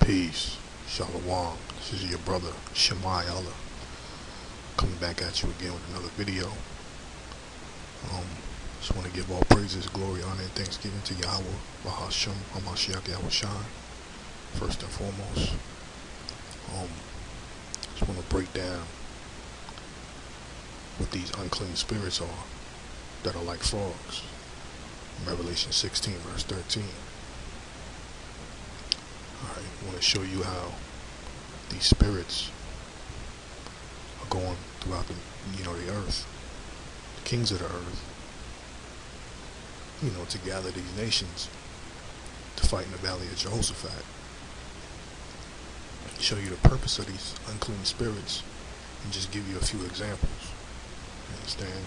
Peace. Shalom. This is your brother Shemai Allah coming back at you again with another video. Just want to give all praises, glory, honor, and thanksgiving to Yahweh, Bahasham, Hamashiach, Yahweh Shai, first and foremost. Just want to break down what these unclean spirits are that are like frogs. Revelation 16 verse 13. Alright, I want to show you how these spirits are going throughout the earth, the kings of the earth, to gather these nations to fight in the valley of Jehoshaphat. Show you the purpose of these unclean spirits and just give you a few examples. You understand?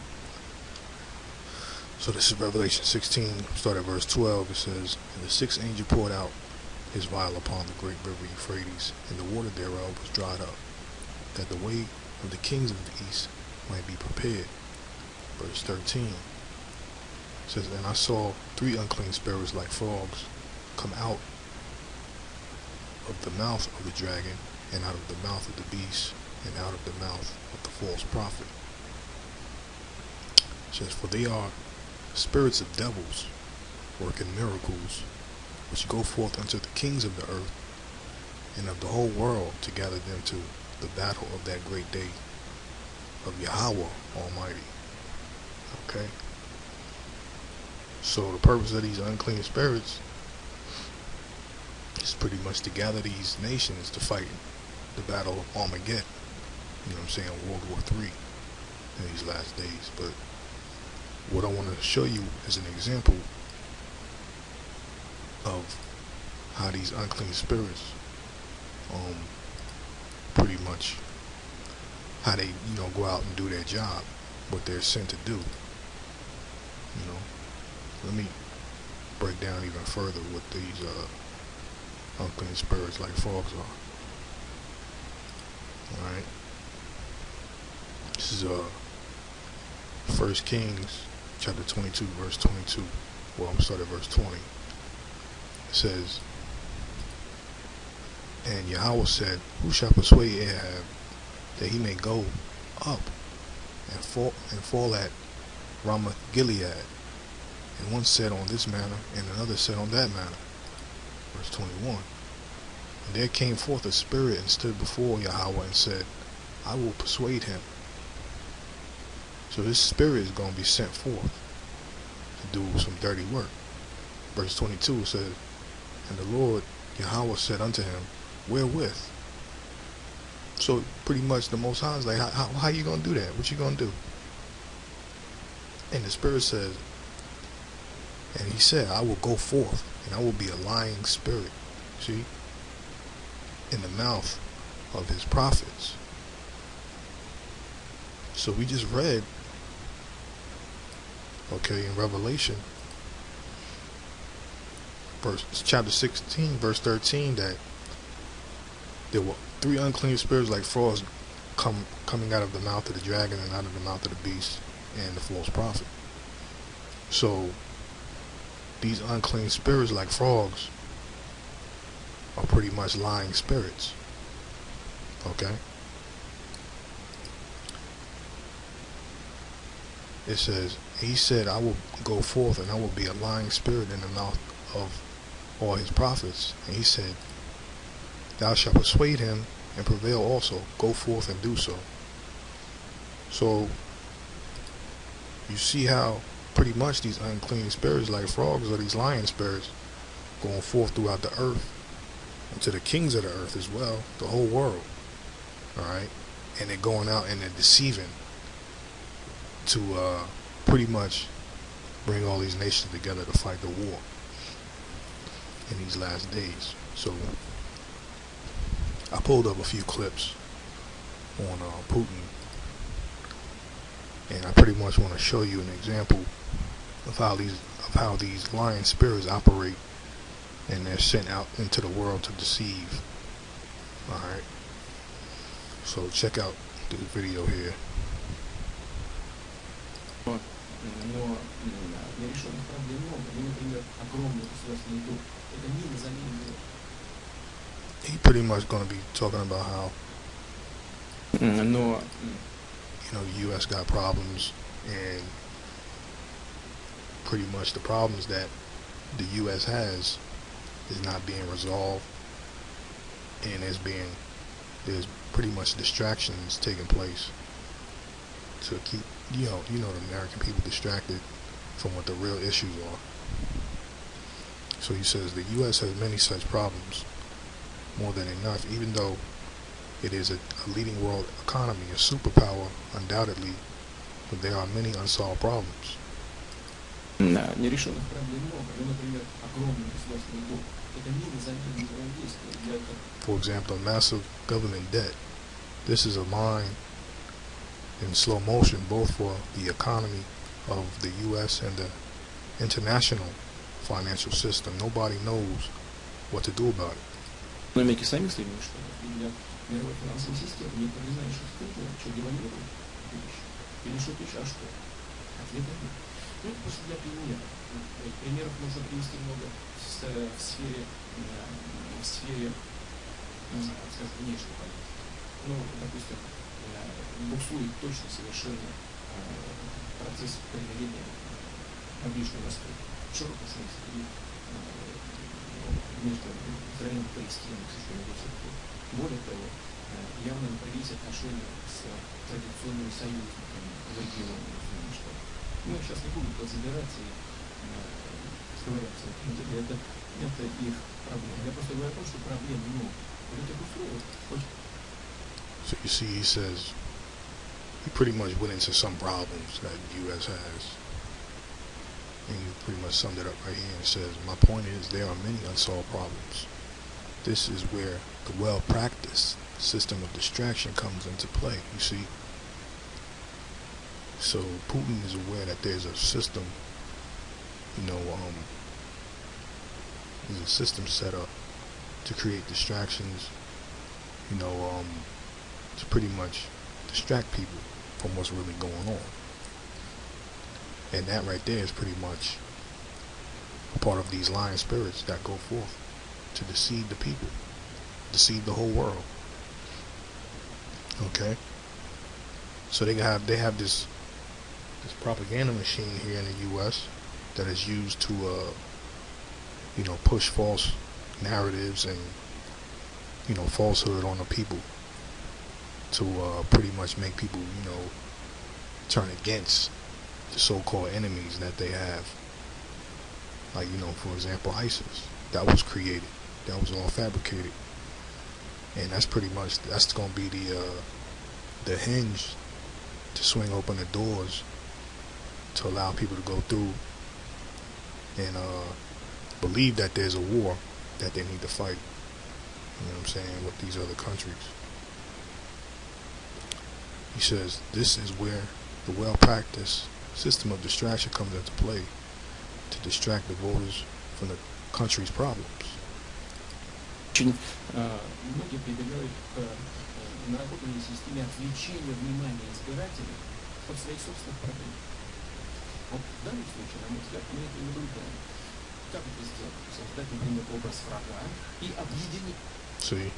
So this is Revelation 16, start at verse 12. It says, "And the sixth angel poured out his vial upon the great river Euphrates, and the water thereof was dried up, that the way of the kings of the east might be prepared." Verse 13 says, "And I saw three unclean spirits like frogs come out of the mouth of the dragon, and out of the mouth of the beast, and out of the mouth of the false prophet." It says, "For they are spirits of devils, working miracles, which go forth unto the kings of the earth and of the whole world, to gather them to the battle of that great day of Yahweh Almighty." Okay? So the purpose of these unclean spirits is pretty much to gather these nations to fight the battle of Armageddon. You know what I'm saying? World War III in these last days. But what I want to show you is an example of how these unclean spirits, pretty much how they, go out and do their job, what they're sent to do. Let me break down even further what these unclean spirits like frogs are. Alright. This is 1 Kings chapter 22 verse 22. Well, I'm gonna start at verse 20. It says, "And Yahweh said, Who shall persuade Ahab that he may go up and fall at Ramoth Gilead? And one said on this manner, and another said on that manner." Verse 21. "And there came forth a spirit and stood before Yahweh and said, I will persuade him." So this spirit is going to be sent forth to do some dirty work. Verse 22 says, "And the Lord Yahweh said unto him, Wherewith?" So pretty much the Most High is like, how you going to do that? What you going to do? And the spirit says, and he said, "I will go forth, and I will be a lying spirit," see, "in the mouth of his prophets." So we just read, okay, in Revelation, chapter 16, verse 13, that there were three unclean spirits like frogs coming out of the mouth of the dragon and out of the mouth of the beast and the false prophet. So these unclean spirits like frogs are pretty much lying spirits. Okay? It says, he said, "I will go forth and I will be a lying spirit in the mouth of all his prophets." And he said, "Thou shalt persuade him and prevail also. Go forth and do so." So you see how pretty much these unclean spirits like frogs are these lying spirits going forth throughout the earth and to the kings of the earth as well, the whole world. Alright? And they're going out and they're deceiving to pretty much bring all these nations together to fight the war in these last days. So I pulled up a few clips on Putin, and I pretty much want to show you an example of how these lying spirits operate, and they're sent out into the world to deceive. Alright, so check out this video here. Но нерешенных проблем много. Ну, например, огромный государственный долг. Это не незаменимый. he pretty much going to be talking about how Но the U.S. got problems, and pretty much the problems that the U.S. has is not being resolved, and there's pretty much distractions taking place to keep the American people distracted from what the real issues are. So he says the U.S. has many such problems, more than enough, even though it is a leading world economy, a superpower, undoubtedly, but there are many unsolved problems. да, нерешенных проблем много. Ну, например, огромный государственный долг. Это не незамедлительное действие для этого. For example, massive government debt. This is a line in slow motion, both for the economy of the U.S. and the international financial system. Nobody knows what to do about it. Экономики сами следуют, что для мировой финансовой системы никто не знает, что скрыто, что девальвирует, или что пишет, а что? Ответа нет. Ну, это просто для примера. Примеров можно привести много в сфере, скажем, внешней политики. Ну, допустим, буксует точно совершенно процесс примирения на Ближнем Востоке. В широком смысле. Между Израилем и Палестиной, к сожалению, до сих пор. Более того, явно напряглись отношения с традиционными союзниками в регионе. Ну, я сейчас не буду туда забираться и сковыряться. Это их проблема. Я просто говорю о том, что проблем много. Вот этих условий. So you see, he says he pretty much went into some problems that the U.S. has. And he pretty much summed it up right here and says, my point is there are many unsolved problems. This is where the well-practiced system of distraction comes into play, you see. So Putin is aware that there's a system, there's a system set up to create distractions, to pretty much distract people from what's really going on. And that right there is pretty much a part of these lying spirits that go forth to deceive the people, deceive the whole world. Okay? So they have this propaganda machine here in the U.S. that is used to push false narratives and falsehood on the people to pretty much make people turn against the so-called enemies that they have. Like, for example, ISIS. That was created. That was all fabricated. And that's pretty much, that's going to be the hinge to swing open the doors to allow people to go through and believe that there's a war that they need to fight. You know what I'm saying? With these other countries. He says, this is where the well-practiced system of distraction comes into play to distract the voters from the country's problems. Очень многие прибегают к наработанной системе отвлечения внимания избирателей от своих собственных проблем. Вот в данном случае, на мой взгляд, мы это наблюдаем. Как это сделать? Создать, например, образ врага и объединить. See,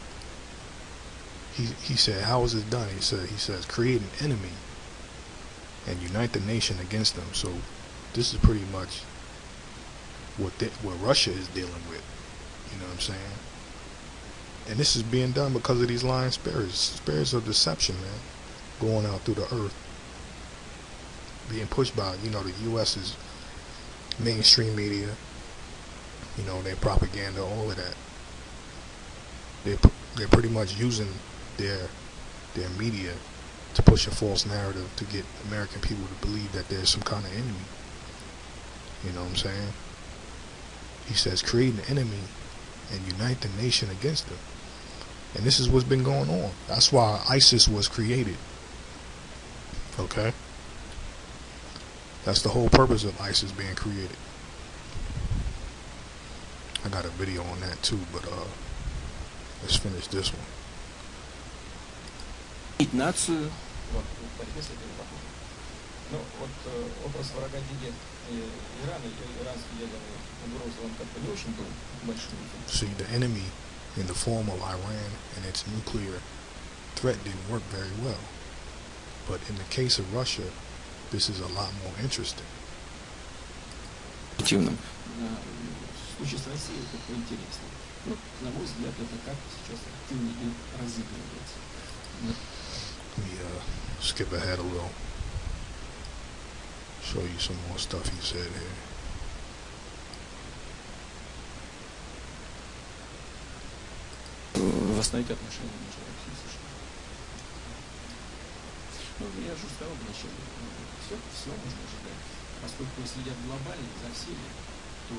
he said, how is it done? He says, create an enemy and unite the nation against them. So this is pretty much what Russia is dealing with. You know what I'm saying? And this is being done because of these lying spirits of deception, man, going out through the earth, being pushed by, the U.S.'s mainstream media, their propaganda, all of that. They're pretty much using their media to push a false narrative to get American people to believe that there's some kind of enemy. You know what I'm saying? He says, create an enemy and unite the nation against them. And this is what's been going on. That's why ISIS was created. Okay? That's the whole purpose of ISIS being created. I got a video on that too, but let's finish this one. Нацию в борьбе с этим врагом. Ну, вот образ врага видит Иран и иранский ядерный угрозы, он как бы не очень был большим. See, the enemy in the form of Iran and its nuclear threat didn't work very well. But in the case of Russia, this is a lot more interesting. В случае с Россией это поинтереснее. Ну, на мой взгляд, это как сейчас активно и разыгрывается. Let me skip ahead a little. Show you some more stuff he said here. Восстановить отношения между Россией и США. Ну, я же сказал вначале, все можно ожидать. Поскольку следят глобально за всеми, то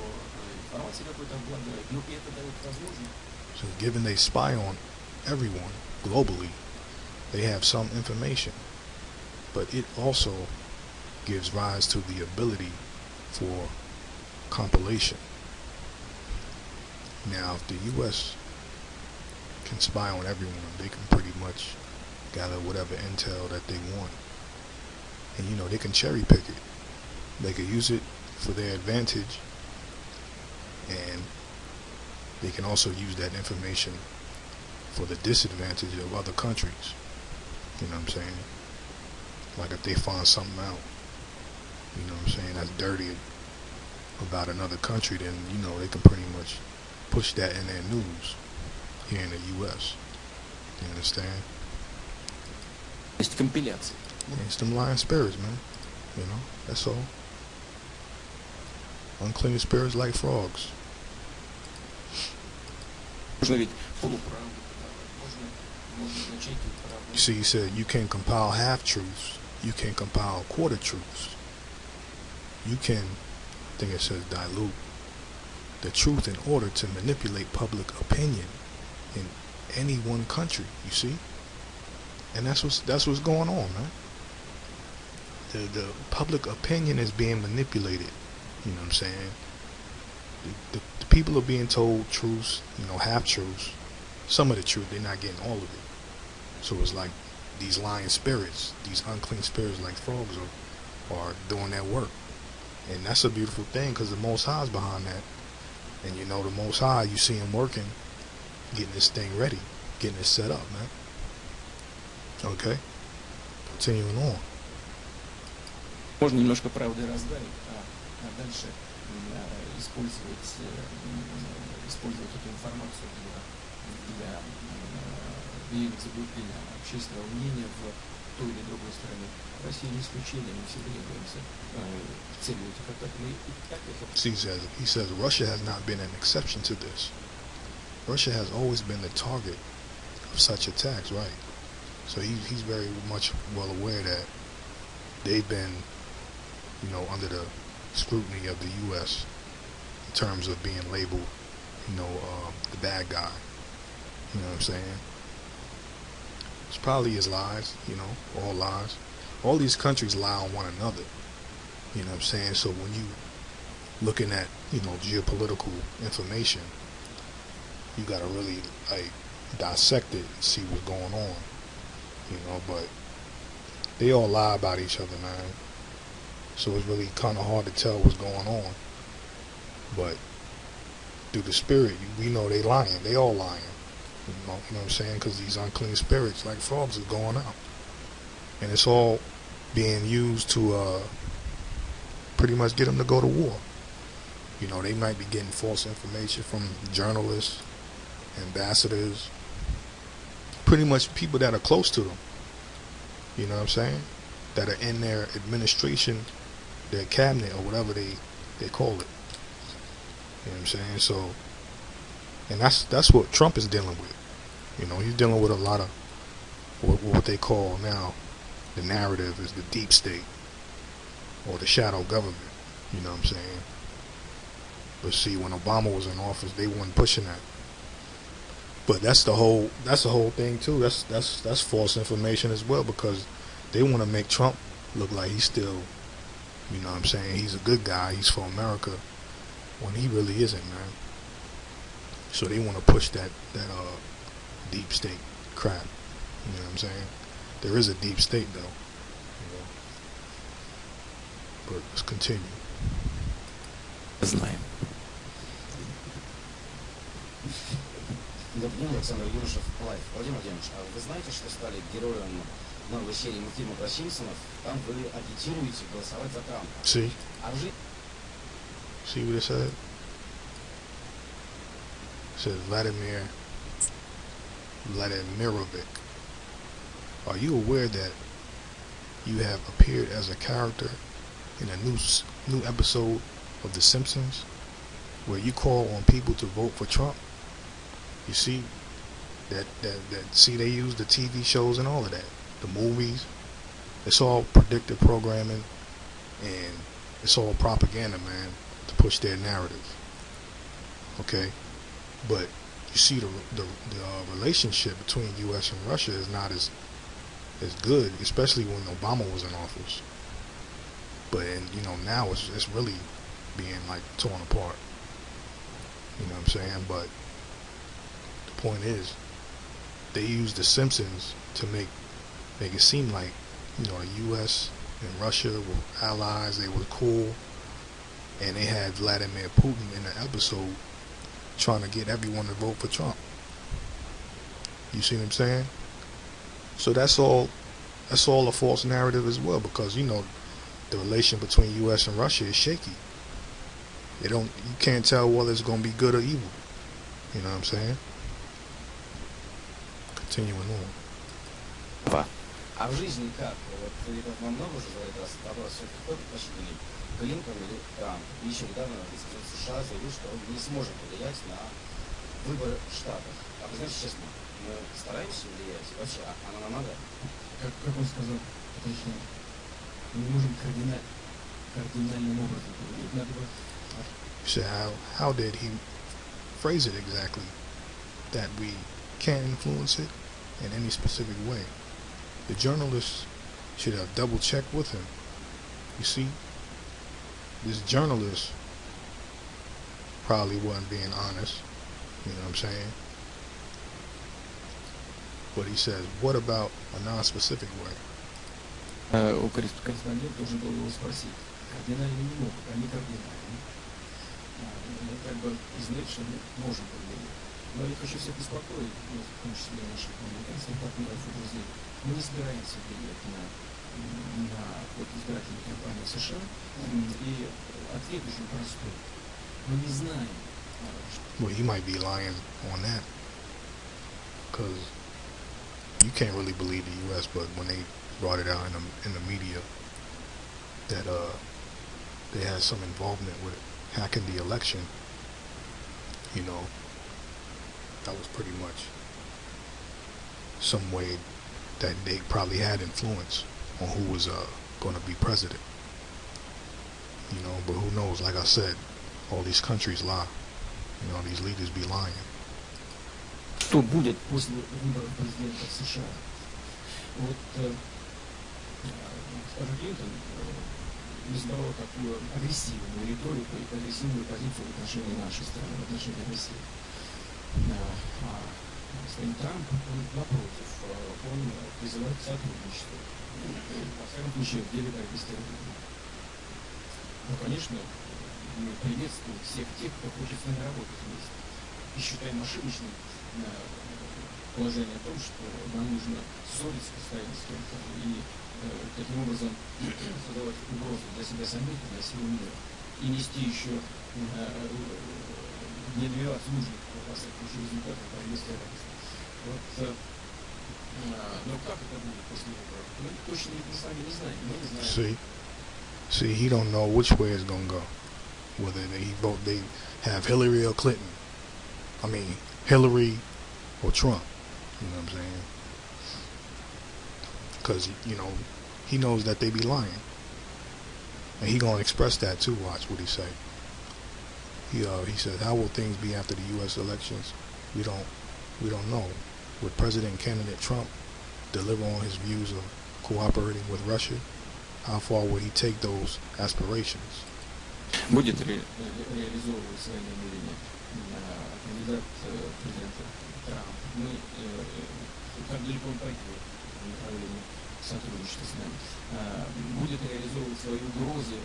информация какой-то обладает. Ну, и это дает возможность. So given they spy on everyone globally, they have some information. But it also gives rise to the ability for compilation. Now, if the U.S. can spy on everyone, they can pretty much gather whatever intel that they want. And, you know, they can cherry pick it. They can use it for their advantage, and they can also use that information for the disadvantage of other countries. You know what I'm saying? Like if they find something out, you know what I'm saying, that's dirty about another country, then, you know, they can pretty much push that in their news here in the U.S. You understand? Есть компиляции. Yeah, it's them lying spirits, man. You know, that's all. Unclean spirits like frogs. Можно ведь полуправду, можно начать правду. You see, he said you can compile half-truths, you can compile quarter-truths. You can, I think it says, dilute the truth in order to manipulate public opinion in any one country, you see? And that's what's going on, man. The public opinion is being manipulated, you know what I'm saying? The people are being told truths, you know, half-truths. Some of the truth, they're not getting all of it. So it's like these lying spirits, these unclean spirits like frogs are doing their work. And that's a beautiful thing because the Most High is behind that. And you know, the Most High, you see him working, getting this thing ready, getting it set up, man. Okay? Continuing on. Можно немножко правды раздать, а дальше использовать эту информацию для выявить заблуждения общественного мнения в той или другой стране. Россия не исключение, мы всегда являемся целью этих атак. He says Russia has not been an exception to this. Russia has always been the target of such attacks, right? So he's very much well aware that they've been, you know, under the scrutiny of the U.S. in terms of being labeled, you know, the bad guy. You know what I'm saying? It's probably his lies, you know, all lies. All these countries lie on one another. You know what I'm saying? So when you looking at, you know, geopolitical information, you gotta really like dissect it and see what's going on. You know, but they all lie about each other, man. So it's really kind of hard to tell what's going on. But through the spirit, we know they lying. They all lying. You know what I'm saying? Because these unclean spirits, like frogs, is going out. And it's all being used to pretty much get them to go to war. You know, they might be getting false information from journalists, ambassadors, pretty much people that are close to them. You know what I'm saying? That are in their administration, their cabinet, or whatever they call it. You know what I'm saying? So, and that's what Trump is dealing with. You know, he's dealing with a lot of what they call now, the narrative is the deep state or the shadow government. You know what I'm saying? But see, when Obama was in office, they weren't pushing that. But that's the whole thing too. That's false information as well, because they want to make Trump look like he's still, you know what I'm saying, he's a good guy, he's for America, when he really isn't, man. So they want to push that deep state crap. You know what I'm saying? There is a deep state though. You know? But let's continue. Знаем. Добрый день, Александр Юришев, Лайф. Владимир Владимирович, а вы знаете, что стали героем новой серии мультфильма про Симпсонов? Там вы агитируете голосовать за Трампа. See? А в жизни... See what it said? It says Vladimir Vladimirovic. Are you aware that you have appeared as a character in a new episode of The Simpsons where you call on people to vote for Trump? You see that see, they use the TV shows and all of that, the movies. It's all predictive programming and it's all propaganda, man, to push their narrative. Okay, but you see the relationship between U.S. and Russia is not as good, especially when Obama was in office. But now it's really being like torn apart. You know what I'm saying? But the point is, they use The Simpsons to make it seem like the U.S. and Russia were allies. They were cool, and they had Vladimir Putin in the episode trying to get everyone to vote for Trump. You see what I'm saying? So that's all a false narrative as well, because the relation between U.S. and Russia is shaky. You can't tell whether it's going to be good or evil. You know what I'm saying? Continuing on. А в жизни как? Вот вам много уже за это вопрос, все-таки кто предпочтительней, Клинтон или Трамп? И еще недавно президент США заявил, что он не сможет повлиять на выборы в Штатах. А вы знаете, честно, мы стараемся влиять? Вообще, оно нам надо? Как он сказал, точно, мы не можем кардинальным образом повлиять. Надо бы... So how did he phrase it exactly? That we can't influence it in any specific way. The journalists should have double checked with him. You see, this journalist probably wasn't being honest. You know what I'm saying? But he says, what about a non-specific way? Корреспондент должен был его спросить. Кардинально не могут, они кардинальны. Как бы признать, что мы можем повлиять. Но я хочу всех беспокоить, в том числе наших американских партнеров и друзей. Мы не собираемся влиять на избирательную кампанию США. И ответ очень простой. Мы не знаем. Well, he might be lying on that, because you can't really believe the U.S. But when they brought it out in the media that they had some involvement with hacking the election, that was pretty much some way that they probably had influence on who was going to be president. But who knows? Like I said, all these countries lie. These leaders be lying. Что будет после выборов президента США? Вот Клинтон избрал такую агрессивную риторику и агрессивную позицию в отношении нашей страны, в отношении России. Господин Трамп, он напротив, он призывает к сотрудничеству. Во всяком случае, в деле борьбы с терроризмом. Но, конечно, мы приветствуем всех тех, кто хочет с нами работать вместе. И считаем ошибочным положение о том, что нам нужно ссориться постоянно с кем-то и таким образом создавать угрозу для себя самих и для всего мира. И нести еще не добиваться нужных, во всяком случае, результатов борьбы с терроризмом. Но как это будет после выборов? Мы точно сами не знаем. Мы не знаем. See, he don't know which way it's gonna go. Whether they have Hillary or Clinton. I mean, Hillary or Trump. You know what I'm saying? Because he knows that they be lying, and he gonna express that too. Watch what he say. He said, "How will things be after the U.S. elections? We don't know. Would President candidate Trump deliver on his views of cooperating with Russia? How far would he take those aspirations?" Будет реализовывать свои намерения кандидат президента Трамп. Мы как далеко он пойдет в направлении сотрудничество с нами, будет реализовывать свои угрозы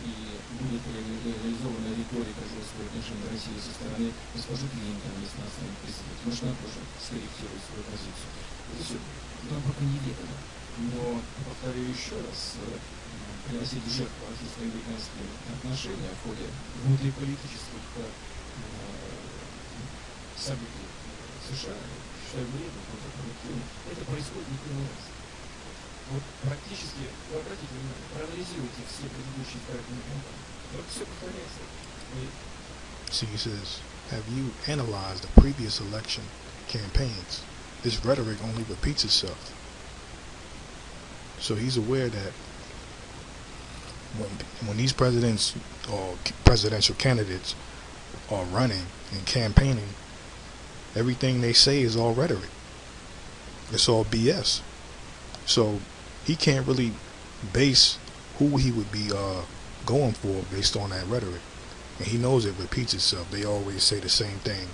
и будет реализована риторика жесткого отношения России со стороны госпожи Клинтон, если она станет президентом. Может, она тоже скорректирует свою позицию. Это все глубоко неведомо. Но, повторю еще раз, приносить в жертву российско-американские отношения в ходе внутриполитических событий США, считаю вредным, контрпродуктивным. Это происходит не первый раз. Вот практически, вы обратите внимание, проанализируйте все предыдущие избирательные кампании. Вот все повторяется. See, he says, have you analyzed the previous election campaigns? This rhetoric only repeats itself. So he's aware that when these presidents or presidential candidates are running and campaigning, everything they say is all rhetoric. It's all BS. So he can't really base who he would be going for based on that rhetoric. And he knows it repeats itself. They always say the same thing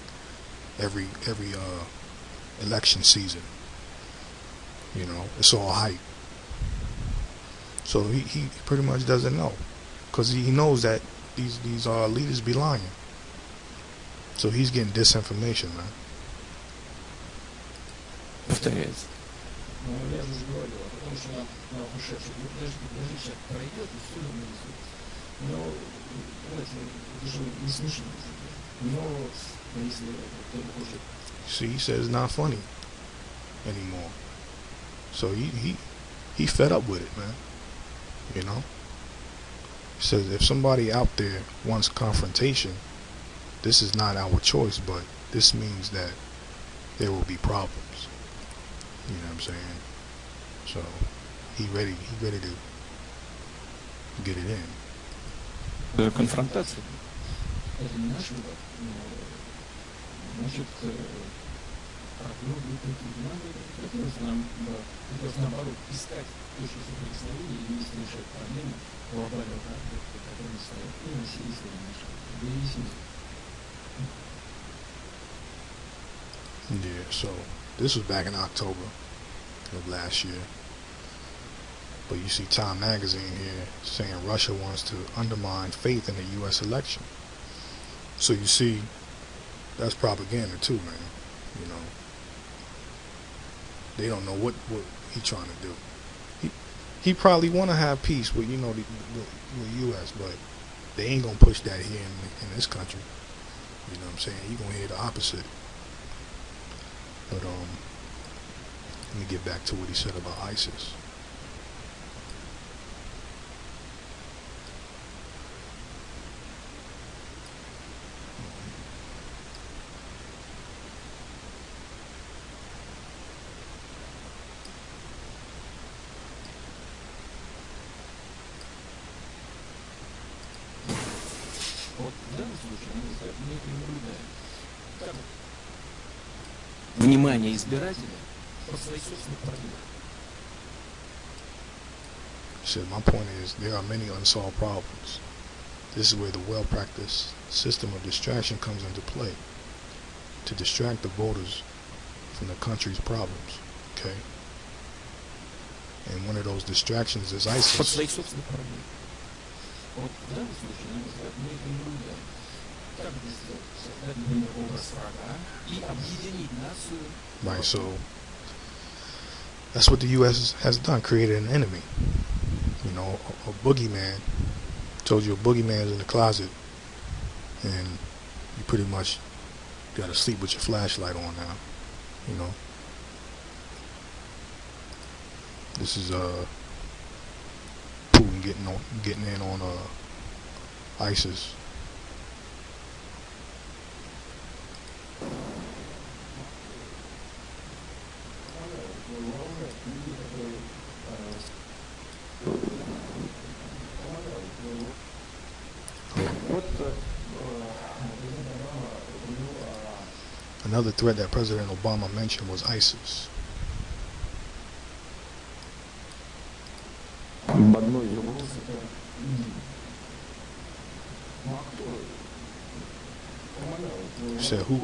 every election season. You know, it's all hype. So he pretty much doesn't know, because he knows that these leaders be lying. So he's getting disinformation, man. Повторяется. Ну, я же говорил, потому что на ушедших, даже сейчас пройдет, и все нормализуется. Но, знаете, это же не смешно. Но, если кто-то хочет... See, he says it's not funny anymore. So he fed up with it, man. You know? He says if somebody out there wants confrontation, this is not our choice, but this means that there will be problems. You know what I'm saying? So he ready to get it in. Конфронтация. Это не наш выбор. Значит, хотелось нам, наоборот, искать точки соприкосновения и вместе решать проблемы глобального характера, которые стоят и на России, и на нашей. Yeah, so this was back in October of last year. But you see Time Magazine here saying Russia wants to undermine faith in the U.S. election. So you see, that's propaganda too, man. You know, they don't know what he's trying to do. He probably want to have peace with, you know, the U.S., but they ain't gonna push that here in this country. You know what I'm saying? You're gonna hear the opposite. But let me get back to what he said about ISIS. Внимание избирателя по своей собственной проблеме. So my point is, there are many unsolved problems. This is where the well-practiced system of distraction comes into play, to distract the voters from the country's problems. Okay? And one of those distractions is ISIS. Под своей собственной проблеме. Вот в данном случае, на мой взгляд, мы это наблюдаем. Как это сделать? Создать, например, образ врага и объединить нацию. Right, so that's what the U.S. has done, created an enemy. You know, a boogeyman. Told you a boogeyman's in the closet, and you pretty much got to sleep with your flashlight on now. You know, this is Putin getting in on ISIS. Another threat that President Obama mentioned was ISIS. He said, who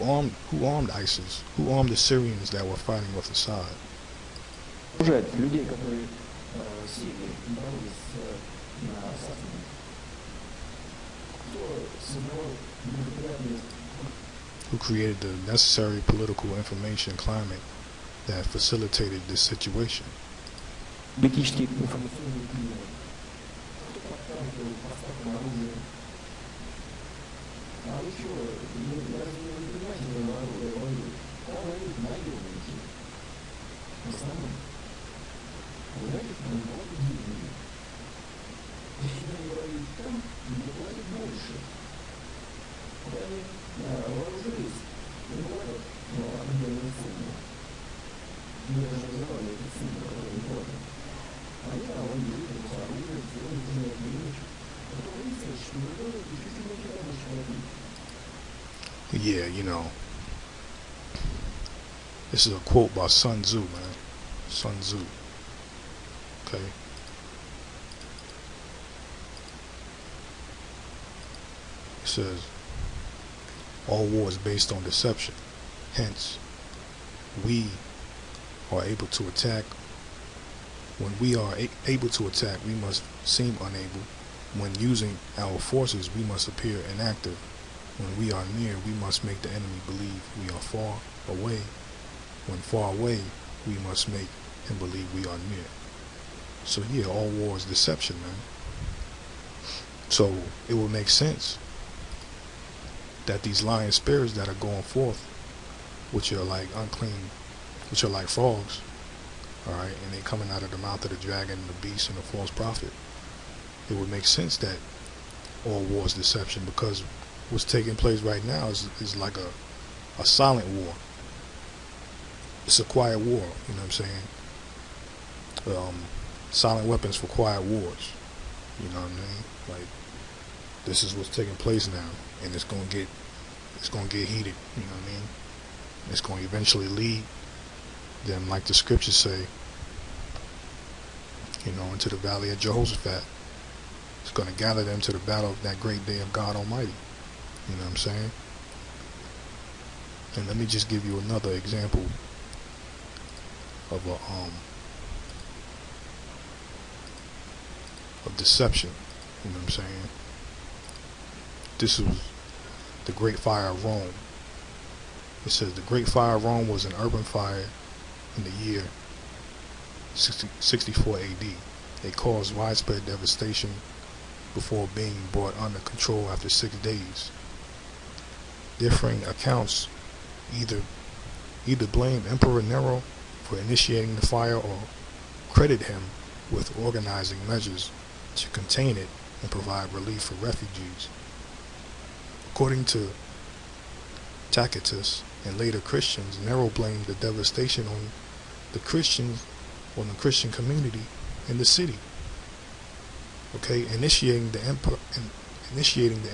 armed ISIS? Who armed the Syrians that were fighting with Assad? Сирии боролись на Западе, кто создавал благоприятные. Who created the necessary political information climate that facilitated this situation? Политические информационные климаты. Кто подталкивал поставкам оружия? А вы чего? Разве вы не понимаете, что оружие воюет? Там воюют наемники. В основном. Вы знаете, что они платят деньги? Если они воюют там, они платят больше. Вот они вооружились, не платят определенную сумму. Мы даже называли эту сумму, которую они платят. Они там воюют, это оружие, сделали инженерную вещь. Потом выяснилось, что мы тоже действительно куда больше платить. Yeah, you know, this is a quote by Sun Tzu, man. Sun Tzu. Okay. It says, all war is based on deception. Hence, we are able to attack. When we are able to attack, we must seem unable. When using our forces, we must appear inactive. When we are near, we must make the enemy believe we are far away. When far away, we must make him believe we are near. So yeah, all war is deception, man. So it would make sense that these lying spirits that are going forth, which are like unclean, which are like frogs, alright, and they coming out of the mouth of the dragon and the beast and the false prophet, it would make sense that all war is deception, because what's taking place right now is like a silent war. It's a quiet war, you know what I'm saying? Silent weapons for quiet wars. You know what I mean? Like, this is what's taking place now, and it's gonna get heated, you know what I mean? It's gonna eventually lead them, like the scriptures say, you know, into the valley of Jehoshaphat. It's gonna gather them to the battle of that great day of God Almighty. You know what I'm saying? And let me just give you another example of of deception. You know what I'm saying? This was the Great Fire of Rome. It says the Great Fire of Rome was an urban fire in the year 64 AD. It caused widespread devastation before being brought under control after 6 days. Differing accounts either blame Emperor Nero for initiating the fire or credit him with organizing measures to contain it and provide relief for refugees. According to Tacitus and later Christians, Nero blamed the devastation on the Christian community in the city. Okay, initiating the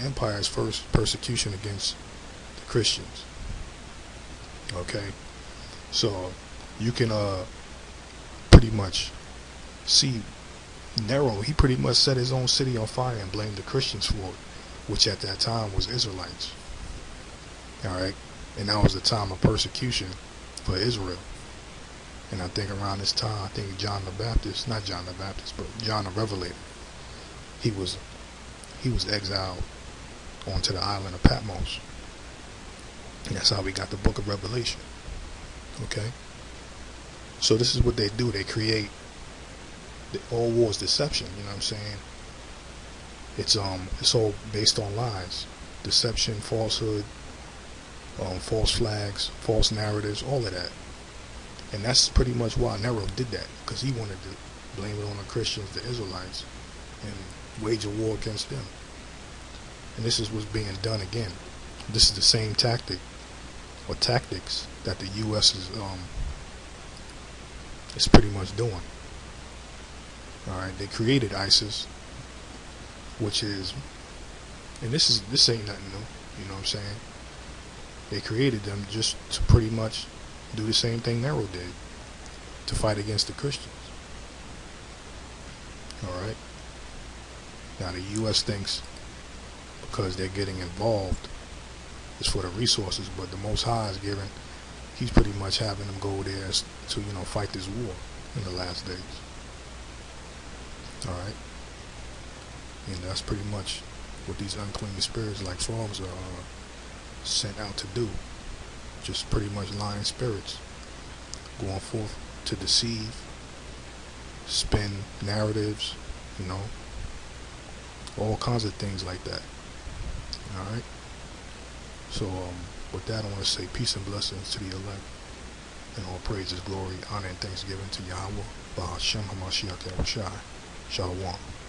empire's first persecution against the Christians. Okay, so you can pretty much see Nero. He pretty much set his own city on fire and blamed the Christians for it, which at that time was Israelites. Alright, and that was the time of persecution for Israel. And I think around this time, I think John the Baptist, not John the Baptist, but John the Revelator, he was exiled onto the island of Patmos. And that's how we got the book of Revelation. Okay, so this is what they do. They create all war's deception. You know what I'm saying? It's all based on lies, deception, falsehood, false flags, false narratives, all of that. And that's pretty much why Nero did that, because he wanted to blame it on the Christians, the Israelites, and wage a war against them. And this is what's being done again. This is the same tactic or tactics that the U.S. is pretty much doing. Alright, they created ISIS, which is, and this ain't nothing new, you know what I'm saying? They created them just to pretty much do the same thing Nero did, to fight against the Christians. Alright, now the U.S. thinks because they're getting involved it's for the resources, but the Most High is giving, he's pretty much having them go there to, you know, fight this war in the last days. Alright? And that's pretty much what these unclean spirits like frogs are sent out to do. Just pretty much lying spirits going forth to deceive, spin narratives, you know, all kinds of things like that. Alright? So with that, I want to say peace and blessings to the elect, and all praises, glory, honor, and thanksgiving to Yahweh, Bahashem HaMashiach Yahushai. Shalom.